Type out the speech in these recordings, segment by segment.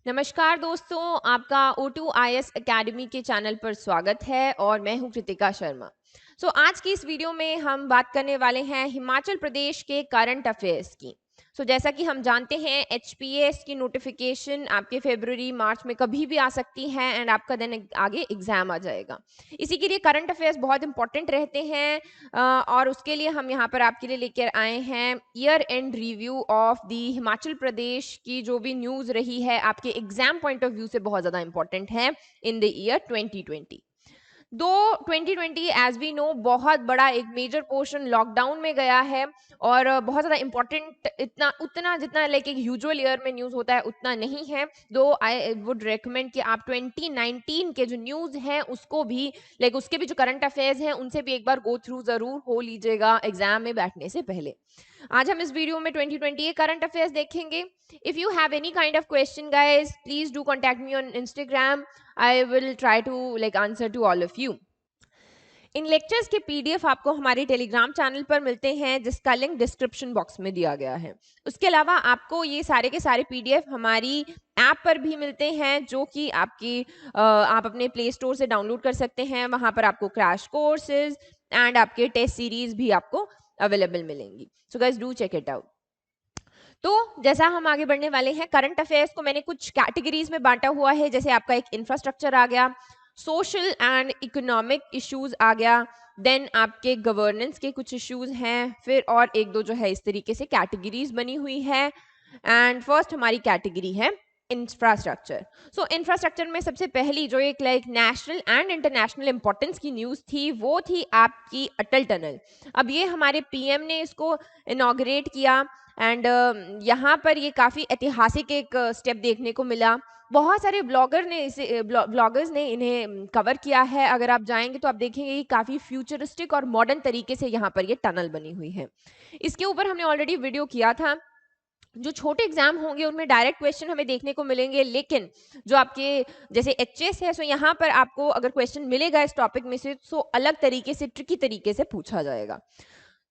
नमस्कार दोस्तों, आपका O2IS एकेडमी के चैनल पर स्वागत है और मैं हूं कृतिका शर्मा। आज की इस वीडियो में हम बात करने वाले हैं हिमाचल प्रदेश के करंट अफेयर्स की। जैसा कि हम जानते हैं HPS की नोटिफिकेशन आपके फरवरी मार्च में कभी भी आ सकती है एंड आपका देन आगे एग्जाम आ जाएगा। इसी के लिए करंट अफेयर्स बहुत इंपॉर्टेंट रहते हैं और उसके लिए हम यहाँ पर आपके लिए लेकर आए हैं year end review of the Himachal Pradesh की जो भी न्यूज़ रही है आपके एग्जाम पॉइंट ऑफ व्यू से बहुत ज़्यादा इंपॉर्टेंट है इन द ईयर 2020। दो 2020 एज वी नो बहुत बड़ा एक मेजर पोर्शन लॉकडाउन में गया है और बहुत ज़्यादा इंपॉर्टेंट इतना उतना जितना लाइक एक यूजुअल ईयर में न्यूज़ होता है उतना नहीं है। दो आई वुड रेकमेंड कि आप 2019 के जो न्यूज़ हैं उसको भी लाइक उसके भी जो करंट अफेयर्स हैं उनसे भी एक बार गो थ्रू ज़रूर हो लीजिएगा एग्जाम में बैठने से पहले। आज हम इस वीडियो में 2020 के करंट अफेयर्स देखेंगे। If you have any kind of question guys please do contact me on Instagram. I will try to like answer to all of you. इन लेक्चर्स के पीडीएफ आपको हमारे टेलीग्राम चैनल पर मिलते हैं जिसका लिंक डिस्क्रिप्शन बॉक्स में दिया गया है। उसके अलावा आपको ये सारे के सारे पीडीएफ हमारी ऐप पर भी मिलते हैं जो कि आप अपने प्ले स्टोर से डाउनलोड कर सकते हैं। वहां पर आपको क्रैश कोर्सेज एंड आपके टेस्ट सीरीज भी आपको अवेलेबल मिलेंगी। So guys do check it out. जैसा हम आगे बढ़ने वाले हैं, करंट अफेयर्स को मैंने कुछ कैटेगरीज में बांटा हुआ है। जैसे आपका एक इंफ्रास्ट्रक्चर आ गया, सोशल एंड इकोनॉमिक इश्यूज आ गया, देन आपके गवर्नेंस के कुछ इश्यूज हैं, फिर और एक दो जो है इस तरीके से कैटेगरीज बनी हुई है। एंड फर्स्ट हमारी कैटेगरी है इंफ्रास्ट्रक्चर। इंफ्रास्ट्रक्चर में सबसे पहली जो एक like national and international importance की न्यूज़ थी वो थी आपकी अटल टनल। अब ये हमारे पीएम ने इसको इनॉग्रेट किया एंड यहाँ पर ये काफ़ी ऐतिहासिक एक स्टेप देखने को मिला। बहुत सारे ब्लॉगर्स ने इन्हें कवर किया है। अगर आप जाएंगे तो आप देखेंगे कि काफ़ी फ्यूचरिस्टिक और मॉडर्न तरीके से यहाँ पर ये टनल बनी हुई है। इसके ऊपर हमने ऑलरेडी वीडियो किया था। जो छोटे एग्जाम होंगे उनमें डायरेक्ट क्वेश्चन हमें देखने को मिलेंगे, लेकिन जो आपके जैसे एचएस है यहाँ पर आपको अगर क्वेश्चन मिलेगा इस टॉपिक में से तो अलग तरीके से ट्रिकी तरीके से पूछा जाएगा।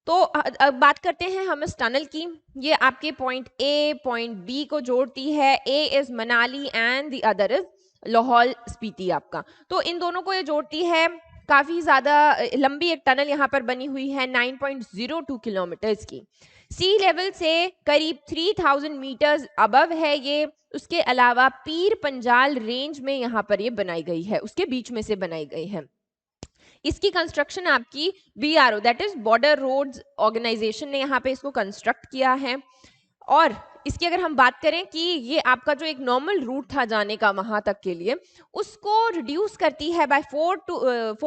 अब बात करते हैं हम इस टनल की। ये आपके पॉइंट ए पॉइंट बी को जोड़ती है। A is Manali and the other is Lahaul Spiti आपका। तो इन दोनों को ये जोड़ती है। काफी ज्यादा लंबी एक टनल यहाँ पर बनी हुई है 9.02 किलोमीटर्स की। सी लेवल से करीब 3000 मीटर्स अबव है ये। उसके अलावा पीर पंजाल रेंज में यहाँ पर ये बनाई गई है, उसके बीच में से बनाई गई है। इसकी कंस्ट्रक्शन आपकी BRO that is border roads organisation ने यहाँ पे इसको कंस्ट्रक्ट किया है। और इसकी अगर हम बात करें कि ये आपका जो एक नॉर्मल रूट था जाने का वहां तक के लिए, उसको रिड्यूस करती है बाय 4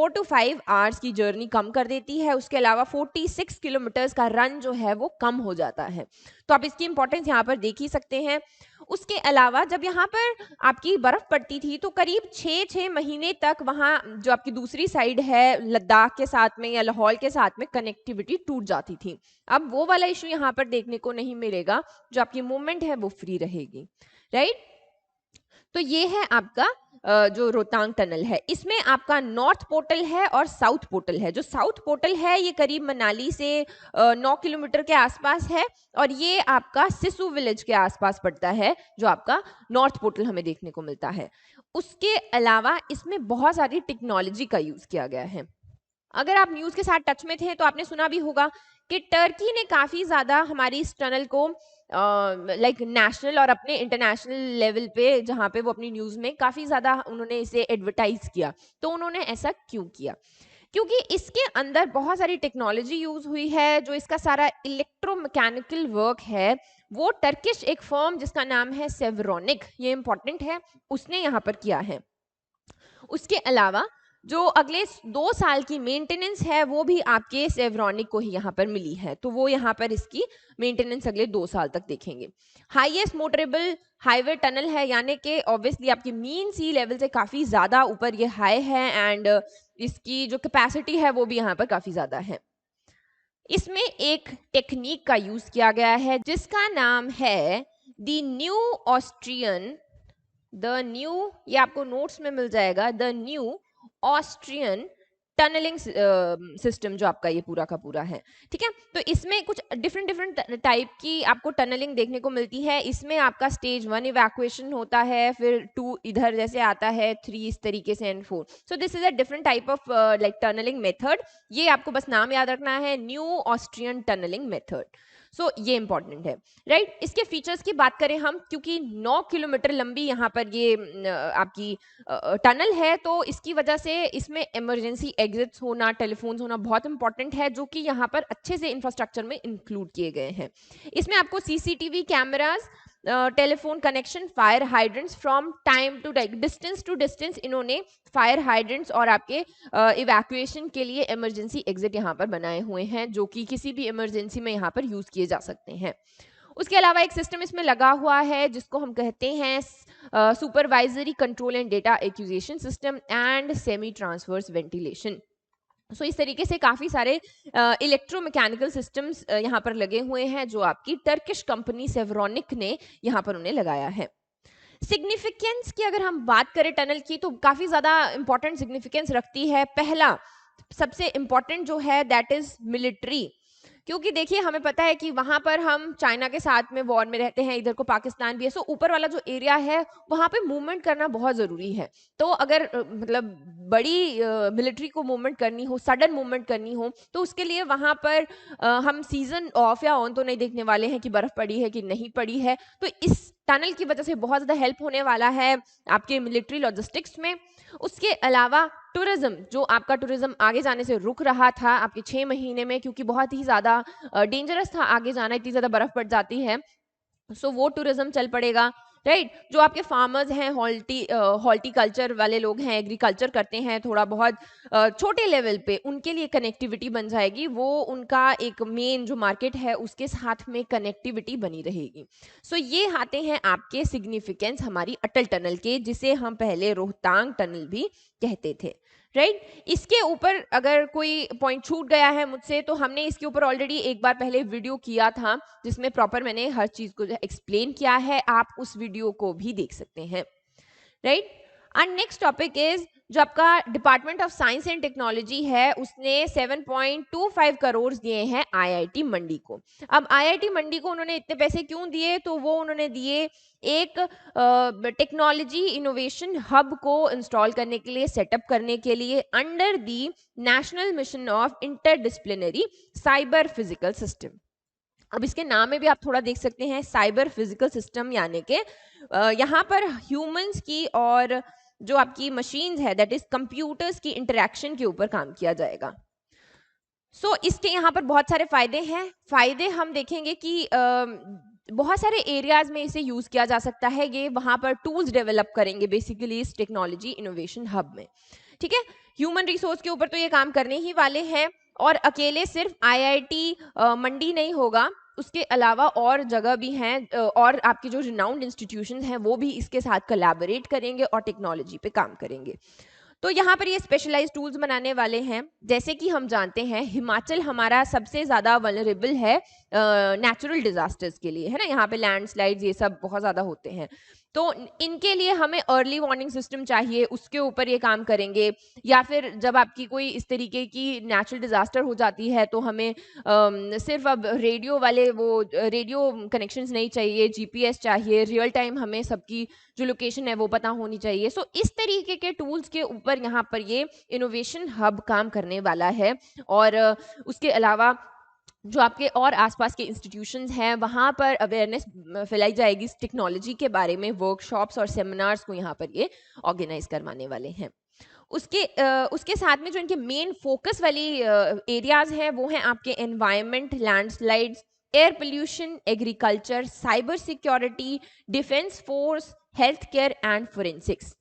to 5 आवर्स की जर्नी कम कर देती है। उसके अलावा 46 किलोमीटर्स का रन जो है वो कम हो जाता है। तो आप इसकी इंपॉर्टेंस यहाँ पर देख ही सकते हैं। उसके अलावा जब यहाँ पर आपकी बर्फ पड़ती थी तो करीब 6 महीने तक वहाँ जो आपकी दूसरी साइड है लद्दाख के साथ में या लाहौल के साथ में कनेक्टिविटी टूट जाती थी। अब वो वाला इशू यहाँ पर देखने को नहीं मिलेगा, जो आपकी मूवमेंट है वो फ्री रहेगी, राइट। तो ये है आपका जो रोहतांग टनल है। इसमें आपका नॉर्थ पोर्टल है और साउथ पोर्टल है। जो साउथ पोर्टल है ये करीब मनाली से 9 किलोमीटर के आसपास है और ये आपका सिसु विलेज के आसपास पड़ता है जो आपका नॉर्थ पोर्टल हमें देखने को मिलता है। उसके अलावा इसमें बहुत सारी टेक्नोलॉजी का यूज किया गया है। अगर आप न्यूज के साथ टच में थे तो आपने सुना भी होगा कि टर्की ने काफी ज्यादा हमारी इस टनल को लाइक नेशनल और अपने इंटरनेशनल लेवल पे जहाँ पे वो अपनी न्यूज में काफी ज्यादा उन्होंने इसे एडवर्टाइज किया। तो उन्होंने ऐसा क्यों किया? क्योंकि इसके अंदर बहुत सारी टेक्नोलॉजी यूज हुई है। जो इसका सारा इलेक्ट्रोमैकेनिकल वर्क है वो टर्किश एक फर्म जिसका नाम है सेवरोनिक, ये इंपॉर्टेंट है, उसने यहाँ पर किया है। उसके अलावा जो अगले 2 साल की मेंटेनेंस है वो भी आपके सेवरॉनिक को ही यहाँ पर मिली है। तो वो यहाँ पर इसकी मेंटेनेंस अगले 2 साल तक देखेंगे। हाईएस्ट मोटरेबल हाईवे टनल है, यानी कि ऑब्वियसली आपकी मीन सी लेवल से काफी ज्यादा ऊपर ये हाई है एंड इसकी जो कैपेसिटी है वो भी यहाँ पर काफी ज्यादा है। इसमें एक टेक्निक का यूज किया गया है जिसका नाम है द न्यू ऑस्ट्रियन ये आपको नोट्स में मिल जाएगा, the new Austrian tunnelling system जो आपका ये पूरा का पूरा है, ठीक है। तो इसमें कुछ डिफरेंट डिफरेंट टाइप की आपको टनलिंग देखने को मिलती है। इसमें आपका स्टेज 1 इवैक्यूएशन होता है, फिर 2 इधर जैसे आता है, 3 इस तरीके से, and 4। So this is a different type of like tunnelling method. ये आपको बस नाम याद रखना है, new Austrian tunnelling method. So ये इंपॉर्टेंट है, राइट। इसके फीचर्स की बात करें हम, क्योंकि 9 किलोमीटर लंबी यहाँ पर ये आपकी टनल है, तो इसकी वजह से इसमें इमरजेंसी एग्जिट्स होना, टेलीफोन्स होना बहुत इंपॉर्टेंट है, जो कि यहाँ पर अच्छे से इंफ्रास्ट्रक्चर में इंक्लूड किए गए हैं। इसमें आपको CCTV cameras, telephone connection, fire hydrants, from time to distance to distance इन्होंने फायर हाइड्रेंट्स और आपके इवैक्यूएशन के लिए इमरजेंसी एग्जिट यहाँ पर बनाए हुए हैं, जो कि किसी भी इमरजेंसी में यहाँ पर यूज किए जा सकते हैं। उसके अलावा एक सिस्टम इसमें लगा हुआ है जिसको हम कहते हैं supervisory control and data acquisition system and semi transverse ventilation. So इस तरीके से काफ़ी सारे इलेक्ट्रोमैकेनिकल सिस्टम्स यहाँ पर लगे हुए हैं, जो आपकी टर्किश कंपनी सेवरोनिक ने यहाँ पर उन्हें लगाया है। सिग्निफिकेंस की अगर हम बात करें टनल की, तो काफ़ी ज़्यादा इंपॉर्टेंट सिग्निफिकेंस रखती है। पहला सबसे इंपॉर्टेंट जो है दैट इज़ मिलिट्री, क्योंकि देखिए हमें पता है कि वहां पर हम चाइना के साथ में वॉर में रहते हैं, इधर को पाकिस्तान भी है। सो ऊपर वाला जो एरिया है वहां पे मूवमेंट करना बहुत ज़रूरी है। तो अगर मतलब बड़ी मिलिट्री को मूवमेंट करनी हो, सडन मूवमेंट करनी हो, तो उसके लिए वहां पर हम सीजन ऑफ या ऑन तो नहीं देखने वाले हैं कि बर्फ पड़ी है कि नहीं पड़ी है। तो इस टनल की वजह से बहुत ज़्यादा हेल्प होने वाला है आपके मिलिट्री लॉजिस्टिक्स में। उसके अलावा टूरिज्म, जो आपका टूरिज्म आगे जाने से रुक रहा था आपके 6 महीने में, क्योंकि बहुत ही ज़्यादा डेंजरस था आगे जाना, इतनी ज़्यादा बर्फ पड़ जाती है। सो वो टूरिज्म चल पड़ेगा, राइट। जो आपके फार्मर्स हैं, हॉर्टिकल्चर वाले लोग हैं, एग्रीकल्चर करते हैं थोड़ा बहुत छोटे लेवल पे, उनके लिए कनेक्टिविटी बन जाएगी। वो उनका एक मेन जो मार्केट है उसके साथ में कनेक्टिविटी बनी रहेगी। सो ये आते हैं आपके सिग्निफिकेंस हमारी अटल टनल के, जिसे हम पहले रोहतांग टनल भी कहते थे, राइट। इसके ऊपर अगर कोई पॉइंट छूट गया है मुझसे, तो हमने इसके ऊपर ऑलरेडी एक बार पहले वीडियो किया था, जिसमें प्रॉपर मैंने हर चीज को एक्सप्लेन किया है। आप उस वीडियो को भी देख सकते हैं, right. And next topic is, जो आपका department of science and technology है, उसने 7.25 करोड़ दिए हैं आईआईटी मंडी को। अब आईआईटी मंडी को उन्होंने इतने पैसे क्यों दिए, तो वो उन्होंने दिए एक टेक्नोलॉजी इनोवेशन हब को इंस्टॉल करने के लिए, सेटअप करने के लिए, under the national mission of interdisciplinary cyber physical system. अब इसके नाम में भी आप थोड़ा देख सकते हैं, साइबर फिजिकल सिस्टम, यानी कि यहाँ पर ह्यूमंस की और जो आपकी मशीन्स है, दैट इज कंप्यूटर्स की इंटरेक्शन के ऊपर काम किया जाएगा। सो इसके यहाँ पर बहुत सारे फायदे हैं। फायदे हम देखेंगे कि बहुत सारे एरियाज में इसे यूज किया जा सकता है। ये वहां पर टूल्स डेवलप करेंगे बेसिकली इस टेक्नोलॉजी इनोवेशन हब में, ठीक है। ह्यूमन रिसोर्स के ऊपर तो ये काम करने ही वाले हैं, और अकेले सिर्फ आईआईटी मंडी नहीं होगा, उसके अलावा और जगह भी हैं, और आपके जो रिनाउंड इंस्टीट्यूशंस हैं वो भी इसके साथ कोलैबोरेट करेंगे और टेक्नोलॉजी पे काम करेंगे। तो यहाँ पर ये स्पेशलाइज टूल्स बनाने वाले हैं। जैसे कि हम जानते हैं हिमाचल हमारा सबसे ज़्यादा वल्नरेबल है नेचुरल डिजास्टर्स के लिए, है ना। यहाँ पे लैंडस्लाइड्स ये सब बहुत ज़्यादा होते हैं, तो इनके लिए हमें अर्ली वार्निंग सिस्टम चाहिए, उसके ऊपर ये काम करेंगे। या फिर जब आपकी कोई इस तरीके की नेचुरल डिजास्टर हो जाती है, तो हमें सिर्फ अब रेडियो वाले वो रेडियो कनेक्शंस नहीं चाहिए, जीपीएस चाहिए, रियल टाइम हमें सबकी जो लोकेशन है वो पता होनी चाहिए। सो इस तरीके के टूल्स के ऊपर यहाँ पर ये इनोवेशन हब काम करने वाला है। और उसके अलावा जो आपके और आसपास के इंस्टीट्यूशंस हैं वहाँ पर अवेयरनेस फैलाई जाएगी इस टेक्नोलॉजी के बारे में। वर्कशॉप्स और सेमिनार्स को यहाँ पर ये ऑर्गेनाइज करवाने वाले हैं। उसके साथ में जो इनके मेन फोकस वाली एरियाज हैं वो हैं आपके environment, landslides, air pollution, agriculture, cyber security, defence force, health care and forensics.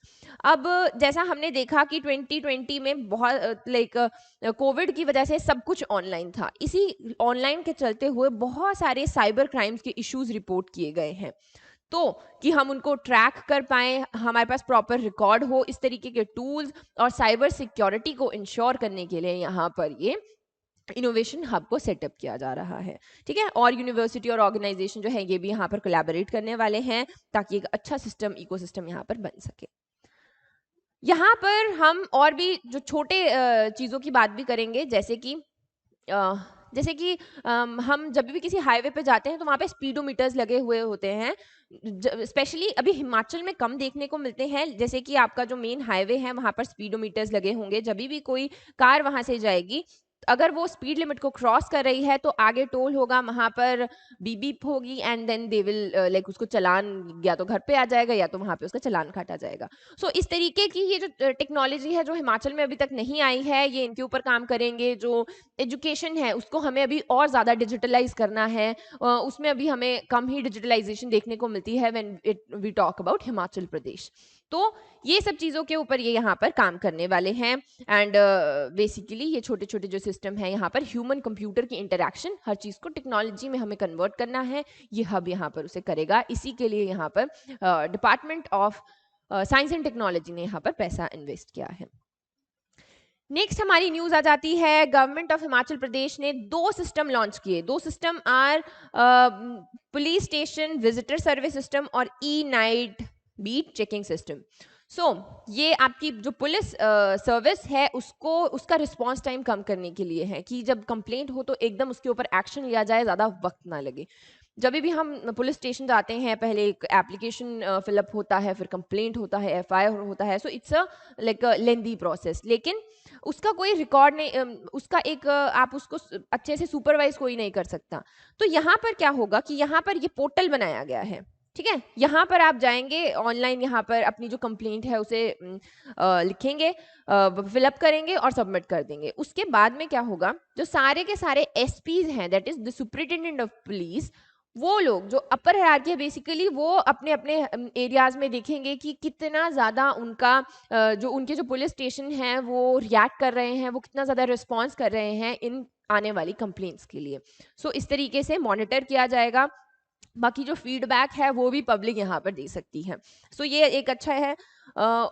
अब जैसा हमने देखा कि 2020 में बहुत लाइक कोविड की वजह से सब कुछ ऑनलाइन था, इसी ऑनलाइन के चलते हुए बहुत सारे साइबर क्राइम्स के इश्यूज रिपोर्ट किए गए हैं। तो कि हम उनको ट्रैक कर पाए, हमारे पास प्रॉपर रिकॉर्ड हो, इस तरीके के टूल्स और साइबर सिक्योरिटी को इंश्योर करने के लिए यहाँ पर ये इनोवेशन हब को सेटअप किया जा रहा है, ठीक है। और यूनिवर्सिटी और ऑर्गेनाइजेशन जो है ये भी यहाँ पर कोलैबोरेट करने वाले हैं, ताकि एक अच्छा सिस्टम, इकोसिस्टम यहाँ पर बन सके। यहाँ पर हम और भी जो छोटे चीज़ों की बात भी करेंगे, जैसे कि अ, हम जब भी किसी हाईवे पे जाते हैं तो वहाँ पे स्पीडोमीटर्स लगे हुए होते हैं। स्पेशली अभी हिमाचल में कम देखने को मिलते हैं, जैसे कि आपका जो मेन हाईवे है वहाँ पर स्पीडोमीटर्स लगे होंगे। जब भी कोई कार वहाँ से जाएगी, अगर वो स्पीड लिमिट को क्रॉस कर रही है तो आगे टोल होगा, वहाँ पर बीप बीप होगी and then they will like उसको चालान या तो घर पे आ जाएगा या तो वहाँ पे उसका चालान काटा जाएगा। सो इस तरीके की ये जो टेक्नोलॉजी है जो हिमाचल में अभी तक नहीं आई है, ये इनके ऊपर काम करेंगे। जो एजुकेशन है उसको हमें अभी और ज़्यादा डिजिटलाइज करना है। उसमें अभी हमें कम ही डिजिटलाइजेशन देखने को मिलती है when we talk about Himachal Pradesh. तो ये सब चीज़ों के ऊपर ये यहाँ पर काम करने वाले हैं। एंड बेसिकली ये छोटे छोटे जो सिस्टम है यहाँ पर ह्यूमन कंप्यूटर की इंटरेक्शन, हर चीज़ को टेक्नोलॉजी में हमें कन्वर्ट करना है, ये हब यहाँ पर उसे करेगा। इसी के लिए यहाँ पर department of science and technology ने यहाँ पर पैसा इन्वेस्ट किया है। नेक्स्ट हमारी न्यूज आ जाती है, गवर्नमेंट ऑफ हिमाचल प्रदेश ने 2 सिस्टम लॉन्च किए। 2 system are police station visitor service system और e night beat checking system. So ये आपकी जो पुलिस सर्विस है उसको उसका रिस्पांस टाइम कम करने के लिए है, कि जब कंप्लेंट हो तो एकदम उसके ऊपर एक्शन लिया जाए, ज़्यादा वक्त ना लगे। जब भी हम पुलिस स्टेशन जाते हैं, पहले एक एप्लीकेशन फिलअप होता है, फिर कंप्लेंट होता है, एफआईआर होता है। So it's a like lengthy process, लेकिन उसका कोई रिकॉर्ड नहीं, उसका एक आप उसको अच्छे से सुपरवाइज कोई नहीं कर सकता। तो यहाँ पर क्या होगा कि यहाँ पर ये पोर्टल बनाया गया है, ठीक है। यहाँ पर आप जाएंगे ऑनलाइन, यहाँ पर अपनी जो कंप्लेंट है उसे लिखेंगे, फिलअप करेंगे और सबमिट कर देंगे। उसके बाद में क्या होगा, जो सारे के सारे एसपीज हैं, that is the superintendent of police, वो लोग जो अपर हायरार्की है बेसिकली, वो अपने अपने एरियाज में देखेंगे कि कितना ज़्यादा उनका जो उनके जो पुलिस स्टेशन हैं वो रिएक्ट कर रहे हैं, वो कितना ज़्यादा रिस्पॉन्स कर रहे हैं इन आने वाली कंप्लेंट्स के लिए। सो इस तरीके से मॉनिटर किया जाएगा। बाकी जो फीडबैक है वो भी पब्लिक यहाँ पर दे सकती है। सो ये एक अच्छा है।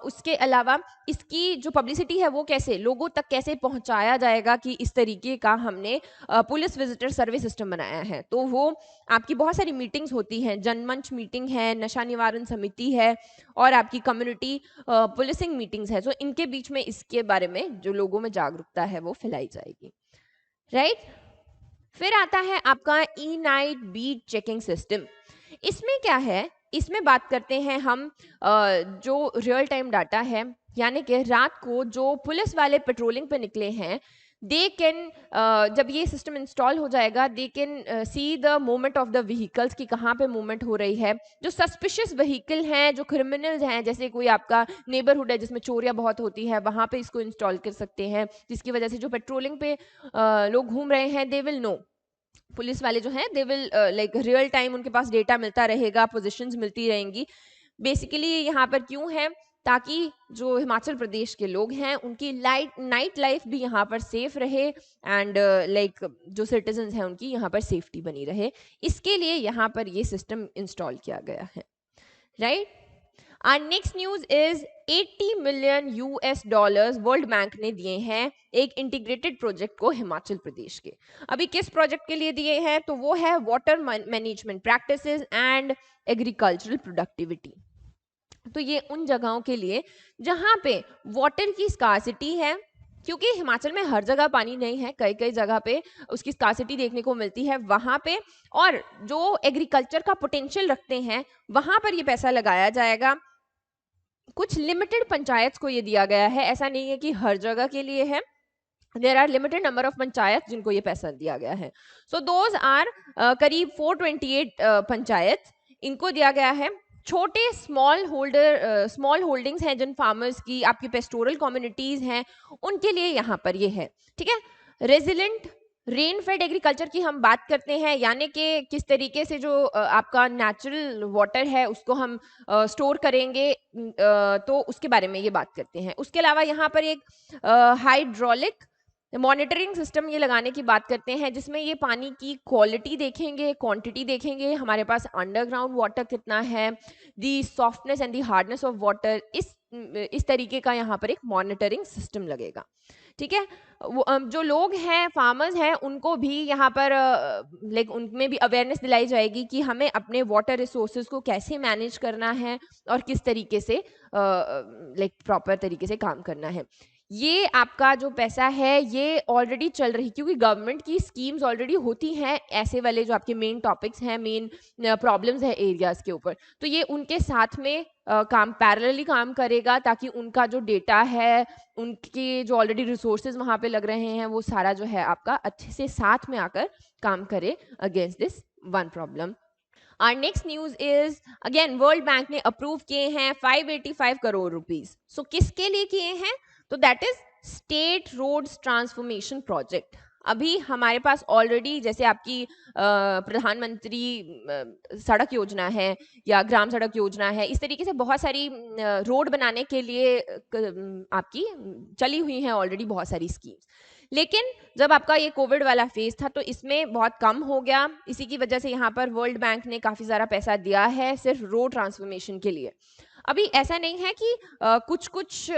उसके अलावा इसकी जो पब्लिसिटी है वो कैसे लोगों तक कैसे पहुंचाया जाएगा, कि इस तरीके का हमने पुलिस विजिटर सर्विस सिस्टम बनाया है। तो वो आपकी बहुत सारी मीटिंग्स होती हैं, जनमंच मीटिंग है, नशा निवारण समिति है, और आपकी कम्युनिटी पुलिसिंग मीटिंग्स है। सो इनके बीच में इसके बारे में जो लोगों में जागरूकता है वो फैलाई जाएगी, राइट। फिर आता है आपका ई नाइट बीट चेकिंग सिस्टम। इसमें क्या है, इसमें बात करते हैं हम जो रियल टाइम डाटा है, यानी कि रात को जो पुलिस वाले पेट्रोलिंग पे निकले हैं, दे कैन जब ये सिस्टम इंस्टॉल हो जाएगा, they can see the movement of the vehicles, की कहाँ पे मूवमेंट हो रही है। जो सस्पिशियस व्हीकल हैं, जो क्रिमिनल्स हैं, जैसे कोई आपका नेबरहुड है जिसमें चोरियां बहुत होती है, वहां पे इसको इंस्टॉल कर सकते हैं, जिसकी वजह से जो पेट्रोलिंग पे लोग घूम रहे हैं, दे विल नो, पुलिस वाले जो हैं दे विल लाइक रियल टाइम उनके पास डेटा मिलता रहेगा, पोजीशंस मिलती रहेंगी। बेसिकली ये यहाँ पर क्यों है, ताकि जो हिमाचल प्रदेश के लोग हैं उनकी नाइट लाइफ भी यहाँ पर सेफ रहे, एंड लाइक जो सिटीजन्स हैं उनकी यहाँ पर सेफ्टी बनी रहे। इसके लिए यहाँ पर ये सिस्टम इंस्टॉल किया गया है, right. Our next news is 80 million US dollars world bank ने दिए हैं एक इंटीग्रेटेड प्रोजेक्ट को हिमाचल प्रदेश के। अभी किस प्रोजेक्ट के लिए दिए हैं, तो वो है water management practices and agricultural productivity. तो ये उन जगहों के लिए जहां पे वाटर की स्कार्सिटी है, क्योंकि हिमाचल में हर जगह पानी नहीं है, कई कई जगह पे उसकी स्कार्सिटी देखने को मिलती है वहां पे, और जो एग्रीकल्चर का पोटेंशियल रखते हैं वहां पर ये पैसा लगाया जाएगा। कुछ लिमिटेड पंचायत को ये दिया गया है, ऐसा नहीं है कि हर जगह के लिए है। There are limited number of panchayat जिनको ये पैसा दिया गया है। सो दोज आर करीब 428 पंचायत, इनको दिया गया है। छोटे स्मॉल होल्डिंग्स हैं जिन फार्मर्स की, आपकी पेस्टोरल कम्युनिटीज हैं, उनके लिए यहाँ पर ये है, ठीक है। रेजिलेंट रेन फेड एग्रीकल्चर की हम बात करते हैं, यानी कि किस तरीके से जो आपका नेचुरल वाटर है उसको हम स्टोर करेंगे, तो उसके बारे में ये बात करते हैं। उसके अलावा यहाँ पर एक हाइड्रोलिक मॉनिटरिंग सिस्टम ये लगाने की बात करते हैं, जिसमें ये पानी की क्वालिटी देखेंगे, क्वांटिटी देखेंगे, हमारे पास अंडरग्राउंड वाटर कितना है, the softness and the hardness of water, इस तरीके का यहाँ पर एक मॉनिटरिंग सिस्टम लगेगा। ठीक है। जो लोग हैं, फार्मर्स हैं, उनको भी यहाँ पर लाइक उनमें भी अवेयरनेस दिलाई जाएगी कि हमें अपने वाटर रिसोर्सेज को कैसे मैनेज करना है और किस तरीके से लाइक प्रॉपर तरीके से काम करना है। ये आपका जो पैसा है ये ऑलरेडी चल रही, क्योंकि गवर्नमेंट की स्कीम्स ऑलरेडी होती हैं ऐसे वाले जो आपके मेन टॉपिक्स हैं, मेन प्रॉब्लम्स है एरियाज के ऊपर, तो ये उनके साथ में काम पैरेलली काम करेगा, ताकि उनका जो डेटा है, उनके जो ऑलरेडी रिसोर्सेज वहाँ पे लग रहे हैं, वो सारा जो है आपका अच्छे से साथ में आकर काम करे against this one problem. Our next news is again world bank ने अप्रूव किए हैं 585 करोड़ रुपीस। सो किसके लिए किए हैं? तो that is state roads transformation project. अभी हमारे पास ऑलरेडी जैसे आपकी प्रधानमंत्री सड़क योजना है या ग्राम सड़क योजना है, इस तरीके से बहुत सारी रोड बनाने के लिए आपकी चली हुई हैं ऑलरेडी बहुत सारी स्कीम्स। लेकिन जब आपका ये कोविड वाला फेज था तो इसमें बहुत कम हो गया, इसी की वजह से यहाँ पर वर्ल्ड बैंक ने काफ़ी सारा पैसा दिया है सिर्फ रोड ट्रांसफॉर्मेशन के लिए। अभी ऐसा नहीं है कि कुछ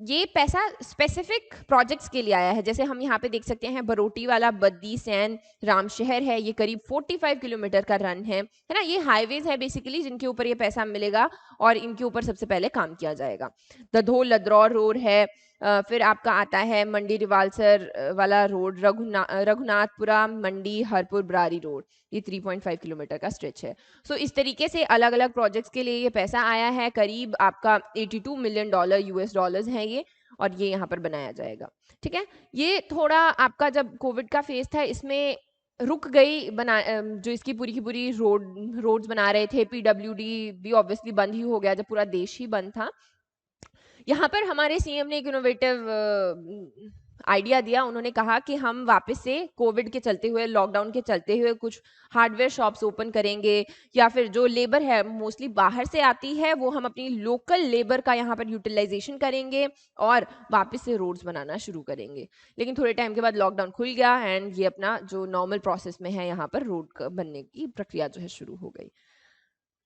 ये पैसा स्पेसिफिक प्रोजेक्ट्स के लिए आया है। जैसे हम यहाँ पे देख सकते हैं बरोटी वाला बद्दी सैन रामशहर है, ये करीब 45 किलोमीटर का रन है ना। ये हाईवेज है बेसिकली जिनके ऊपर ये पैसा मिलेगा और इनके ऊपर सबसे पहले काम किया जाएगा। दधोल लद्रौर रोड है, फिर आपका आता है मंडी रिवालसर वाला रोड, रघुनाथपुरा मंडी हरपुर बरारी रोड, ये 3.5 किलोमीटर का स्ट्रेच है। सो इस तरीके से अलग अलग प्रोजेक्ट्स के लिए ये पैसा आया है, करीब आपका $82 मिलियन US डॉलर्स हैं ये, और ये यहाँ पर बनाया जाएगा। ठीक है, ये थोड़ा आपका जब कोविड का फेज था इसमें रुक गई बना, जो इसकी पूरी की पूरी रोड्स बना रहे थे, PWD भी ऑब्वियसली बंद ही हो गया जब पूरा देश ही बंद था। यहाँ पर हमारे सीएम ने एक इनोवेटिव आइडिया दिया। उन्होंने कहा कि हम वापस से कोविड के चलते हुए, लॉकडाउन के चलते हुए कुछ हार्डवेयर शॉप्स ओपन करेंगे, या फिर जो लेबर है मोस्टली बाहर से आती है वो हम अपनी लोकल लेबर का यहाँ पर यूटिलाइजेशन करेंगे और वापस से रोड्स बनाना शुरू करेंगे। लेकिन थोड़े टाइम के बाद लॉकडाउन खुल गया एंड ये अपना जो नॉर्मल प्रोसेस में है यहाँ पर रोड बनने की प्रक्रिया जो है शुरू हो गई।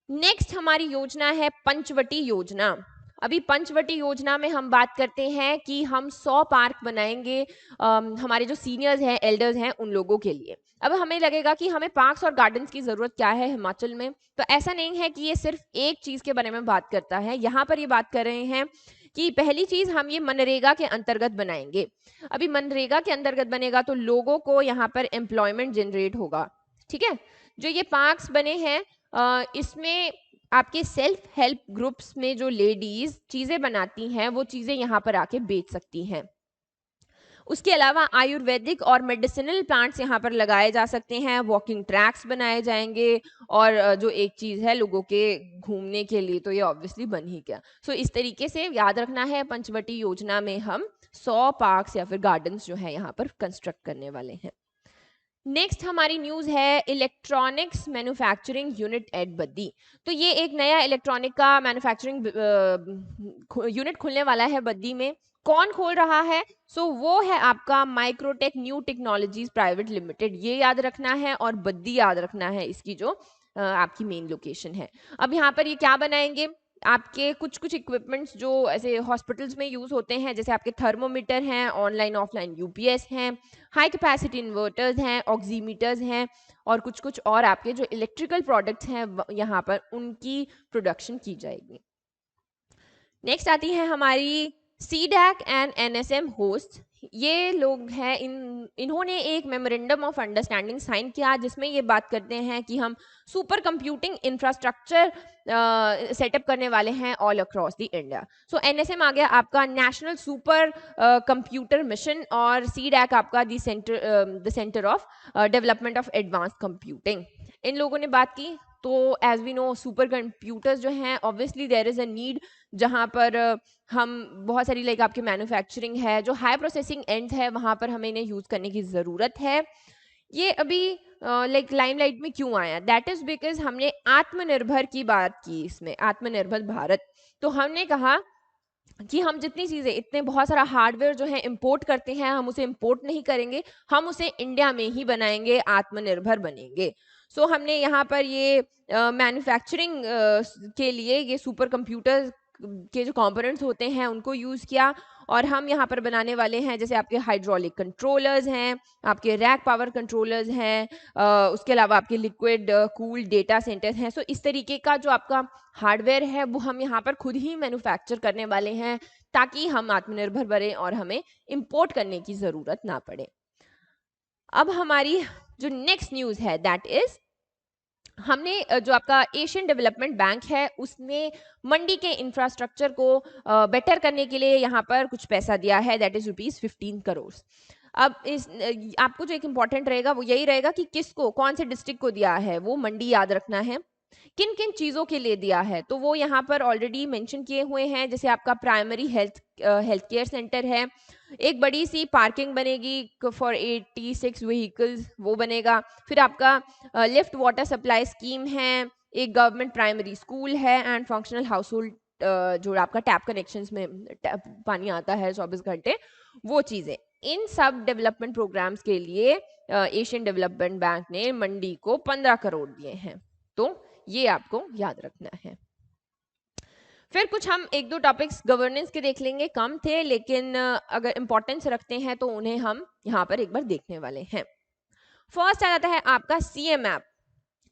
नेक्स्ट हमारी योजना है पंचवटी योजना। अभी पंचवटी योजना में हम बात करते हैं कि हम 100 पार्क बनाएंगे हमारे जो सीनियर्स हैं, एल्डर्स हैं, उन लोगों के लिए। अब हमें लगेगा कि हमें पार्क्स और गार्डन्स की ज़रूरत क्या है हिमाचल में, तो ऐसा नहीं है कि ये सिर्फ एक चीज़ के बारे में बात करता है। यहाँ पर ये बात कर रहे हैं कि पहली चीज़ हम ये मनरेगा के अंतर्गत बनाएंगे। अभी मनरेगा के अंतर्गत बनेगा तो लोगों को यहाँ पर एम्प्लॉयमेंट जनरेट होगा। ठीक है, जो ये पार्क्स बने हैं इसमें आपके सेल्फ हेल्प ग्रुप्स में जो लेडीज चीजें बनाती हैं वो चीजें यहाँ पर आके बेच सकती हैं। उसके अलावा आयुर्वेदिक और मेडिसिनल प्लांट्स यहाँ पर लगाए जा सकते हैं, वॉकिंग ट्रैक्स बनाए जाएंगे, और जो एक चीज़ है लोगों के घूमने के लिए, तो ये ऑब्वियसली बन ही गया। सो इस तरीके से याद रखना है, पंचवटी योजना में हम 100 पार्क्स या फिर गार्डन्स जो है यहाँ पर कंस्ट्रक्ट करने वाले हैं। नेक्स्ट हमारी न्यूज है electronics manufacturing unit at Baddi. तो ये एक नया इलेक्ट्रॉनिक का मैन्युफैक्चरिंग यूनिट खुलने वाला है बद्दी में। कौन खोल रहा है? वो है आपका Microtek new technologies private limited, ये याद रखना है, और बद्दी याद रखना है इसकी जो आपकी मेन लोकेशन है। अब यहाँ पर ये क्या बनाएंगे? आपके कुछ इक्विपमेंट्स जो ऐसे हॉस्पिटल्स में यूज होते हैं, जैसे आपके थर्मोमीटर हैं, ऑनलाइन ऑफलाइन यूपीएस हैं, हाई कैपेसिटी इन्वर्टर्स हैं, ऑक्सीमीटर्स हैं, और कुछ और आपके जो इलेक्ट्रिकल प्रोडक्ट्स हैं यहाँ पर उनकी प्रोडक्शन की जाएगी। नेक्स्ट आती है हमारी CDAC एंड NSM होस्ट। ये लोग हैं, इन्होंने एक मेमोरेंडम ऑफ अंडरस्टैंडिंग साइन किया जिसमें ये बात करते हैं कि हम सुपर कंप्यूटिंग इंफ्रास्ट्रक्चर सेटअप करने वाले हैं all across the India. NSM आ गया आपका नेशनल सुपर कंप्यूटर मिशन, और CDAC आपका the centre of development of advance computing. इन लोगों ने बात की, तो as we know super computers जो हैं obviously there is a need, जहाँ पर हम बहुत सारी लाइक आपकी मैन्युफैक्चरिंग है, जो हाई प्रोसेसिंग एंड है, वहाँ पर हमें इन्हें यूज़ करने की ज़रूरत है। ये अभी लाइक लाइमलाइट में क्यों आया? दैट इज़ बिकॉज हमने आत्मनिर्भर की बात की इसमें, आत्मनिर्भर भारत। तो हमने कहा कि हम जितनी चीज़ें, इतने बहुत सारा हार्डवेयर जो है इंपोर्ट करते हैं, हम उसे इंपोर्ट नहीं करेंगे, हम उसे इंडिया में ही बनाएंगे, आत्मनिर्भर बनेंगे। हमने यहाँ पर ये मैन्युफैक्चरिंग के लिए ये सुपर कंप्यूटर के जो कंपोनेंट्स होते हैं उनको यूज़ किया, और हम यहाँ पर बनाने वाले हैं जैसे आपके हाइड्रोलिक कंट्रोलर्स हैं, आपके रैक पावर कंट्रोलर्स हैं, उसके अलावा आपके लिक्विड कूल्ड डेटा सेंटर्स हैं। सो इस तरीके का जो आपका हार्डवेयर है वो हम यहाँ पर खुद ही मैन्युफैक्चर करने वाले हैं, ताकि हम आत्मनिर्भर बने और हमें इंपोर्ट करने की ज़रूरत ना पड़े। अब हमारी जो नेक्स्ट न्यूज़ है दैट इज़, हमने जो आपका एशियन डेवलपमेंट बैंक है उसने मंडी के इंफ्रास्ट्रक्चर को बेटर करने के लिए यहाँ पर कुछ पैसा दिया है, दैट इज ₹15 करोड़। अब इस आपको जो एक इम्पॉर्टेंट रहेगा वो यही रहेगा कि किसको, कौन से डिस्ट्रिक्ट को दिया है, वो मंडी याद रखना है। किन किन चीज़ों के लिए दिया है तो वो यहाँ पर ऑलरेडी मेंशन किए हुए हैं, जैसे आपका प्राइमरी हेल्थ केयर सेंटर है, एक बड़ी सी पार्किंग बनेगी फॉर 86 व्हीकल्स, वो बनेगा। फिर आपका लिफ्ट वाटर सप्लाई स्कीम है, एक गवर्नमेंट प्राइमरी स्कूल है एंड फंक्शनल हाउस होल्ड, जो आपका टैप कनेक्शंस में पानी आता है 24 घंटे, वो चीज़ें। इन सब डेवलपमेंट प्रोग्राम्स के लिए एशियन डेवलपमेंट बैंक ने मंडी को 15 करोड़ दिए हैं, तो ये आपको याद रखना है। फिर कुछ हम एक दो टॉपिक्स गवर्नेंस के देख लेंगे, कम थे लेकिन अगर इंपॉर्टेंस रखते हैं तो उन्हें हम यहाँ पर एक बार देखने वाले हैं। फर्स्ट आ जाता है आपका CM ऐप।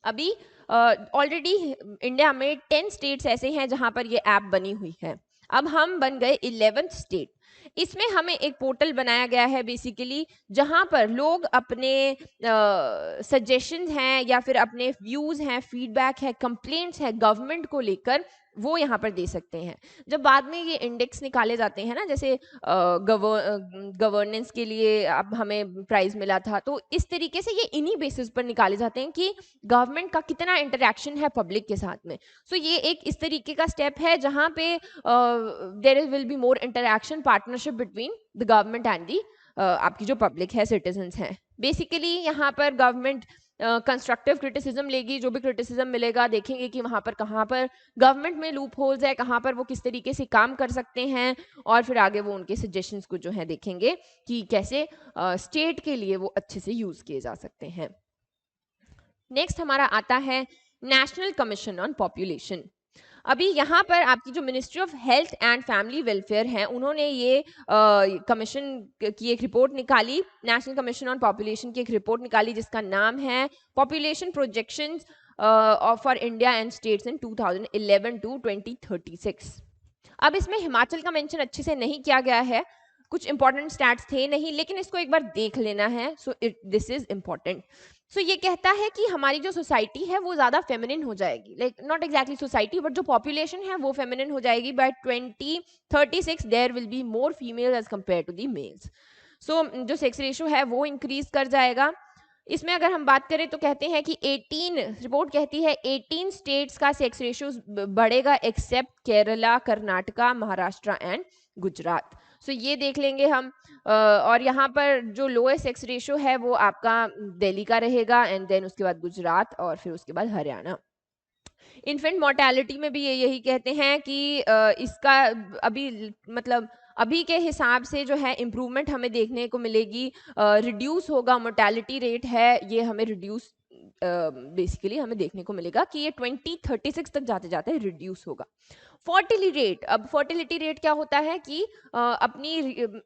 अभी ऑलरेडी इंडिया में 10 स्टेट्स ऐसे हैं जहां पर ये ऐप बनी हुई है, अब हम बन गए 11th स्टेट। इसमें हमें एक पोर्टल बनाया गया है बेसिकली, जहां पर लोग अपने सजेशंस हैं या फिर अपने व्यूज हैं, फीडबैक है, कंप्लेंट्स है गवर्नमेंट को लेकर, वो यहाँ पर दे सकते हैं। जब बाद में ये इंडेक्स निकाले जाते हैं ना, जैसे गवर्नेंस के लिए अब हमें प्राइज मिला था, तो इस तरीके से ये इन्हीं बेसिस पर निकाले जाते हैं कि गवर्नमेंट का कितना इंटरेक्शन है पब्लिक के साथ में। सो ये एक इस तरीके का स्टेप है जहाँ पे there will be more interaction, partnership between the government and the आपकी जो पब्लिक है, सिटीजन्स हैं। बेसिकली यहाँ पर गवर्नमेंट कंस्ट्रक्टिव क्रिटिसिज्म लेगी, जो भी क्रिटिसिज्म मिलेगा देखेंगे कि वहाँ पर कहाँ पर गवर्नमेंट में लूप होल्स है, कहाँ पर वो किस तरीके से काम कर सकते हैं, और फिर आगे वो उनके सजेशंस को जो है देखेंगे कि कैसे स्टेट के लिए वो अच्छे से यूज किए जा सकते हैं। नेक्स्ट हमारा आता है नेशनल कमीशन ऑन पॉपुलेशन। अभी यहाँ पर आपकी जो ministry of health and family welfare है, उन्होंने ये कमीशन की एक रिपोर्ट निकाली, नेशनल कमीशन ऑन पॉपुलेशन की एक रिपोर्ट निकाली जिसका नाम है population projections for India and states in 2011 to 2036। अब इसमें हिमाचल का मेंशन अच्छे से नहीं किया गया है, कुछ इंपॉर्टेंट स्टैट्स थे नहीं, लेकिन इसको एक बार देख लेना है, सो दिस इज इंपॉर्टेंट। सो ये कहता है कि हमारी जो सोसाइटी है वो ज़्यादा फेमिनिन हो जाएगी, like not exactly society but जो पॉपुलेशन है वो फेमिनिन हो जाएगी। By 2036 there will be more female as compare to the males. So जो सेक्स रेशियो है वो इंक्रीज कर जाएगा। इसमें अगर हम बात करें तो कहते हैं कि 18 रिपोर्ट कहती है 18 स्टेट्स का सेक्स रेशियो बढ़ेगा एक्सेप्ट केरला, कर्नाटका, महाराष्ट्र एंड गुजरात। सो ये देख लेंगे हम। और यहाँ पर जो लोएस्ट सेक्स रेशियो है वो आपका दिल्ली का रहेगा, एंड देन उसके बाद गुजरात, और फिर उसके बाद हरियाणा। इन्फेंट मोर्टेलिटी में भी ये यही कहते हैं कि इसका अभी मतलब अभी के हिसाब से जो है इम्प्रूवमेंट हमें देखने को मिलेगी, रिड्यूस होगा मोर्टेलिटी रेट है, ये हमें रिड्यूस बेसिकली हमें देखने को मिलेगा कि ये 2036 तक जाते जाते रिड्यूस होगा। फर्टिलिटी रेट, अब फर्टिलिटी रेट क्या होता है कि अपनी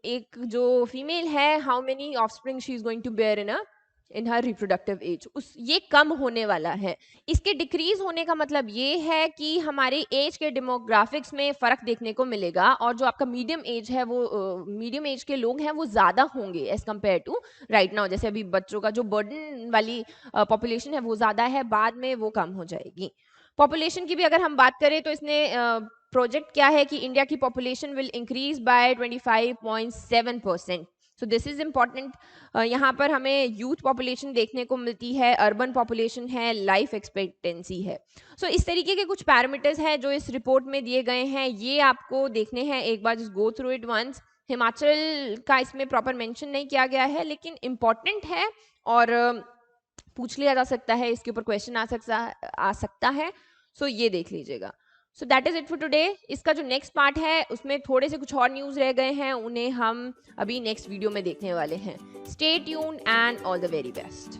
एक जो फीमेल है, how many offspring she is going to bear in her reproductive age, उस ये कम होने वाला है। इसके डिक्रीज होने का मतलब ये है कि हमारे एज के डेमोग्राफिक्स में फर्क देखने को मिलेगा, और जो आपका मीडियम एज है वो मीडियम एज के लोग हैं वो ज्यादा होंगे as compare to right now. जैसे अभी बच्चों का जो बर्डन वाली पॉपुलेशन है वो ज्यादा है, बाद में वो कम हो जाएगी। पॉपुलेशन की भी अगर हम बात करें तो इसने प्रोजेक्ट क्या है कि इंडिया की population will increase by 25.7%। So this is important. यहाँ पर हमें यूथ पॉपुलेशन देखने को मिलती है, अर्बन पॉपुलेशन है, लाइफ एक्सपेक्टेंसी है। सो इस तरीके के कुछ पैरामीटर्स हैं जो इस रिपोर्ट में दिए गए हैं, ये आपको देखने हैं, एक बार just go through it once. Himachal का इसमें प्रॉपर मेंशन नहीं किया गया है, लेकिन इम्पॉर्टेंट है और पूछ लिया जा सकता है, इसके ऊपर क्वेश्चन आ सकता है। सो ये देख लीजिएगा। So that is it for today. इसका जो नेक्स्ट पार्ट है उसमें थोड़े से कुछ और न्यूज़ रह गए हैं, उन्हें हम अभी नेक्स्ट वीडियो में देखने वाले हैं। Stay tuned and all the very best.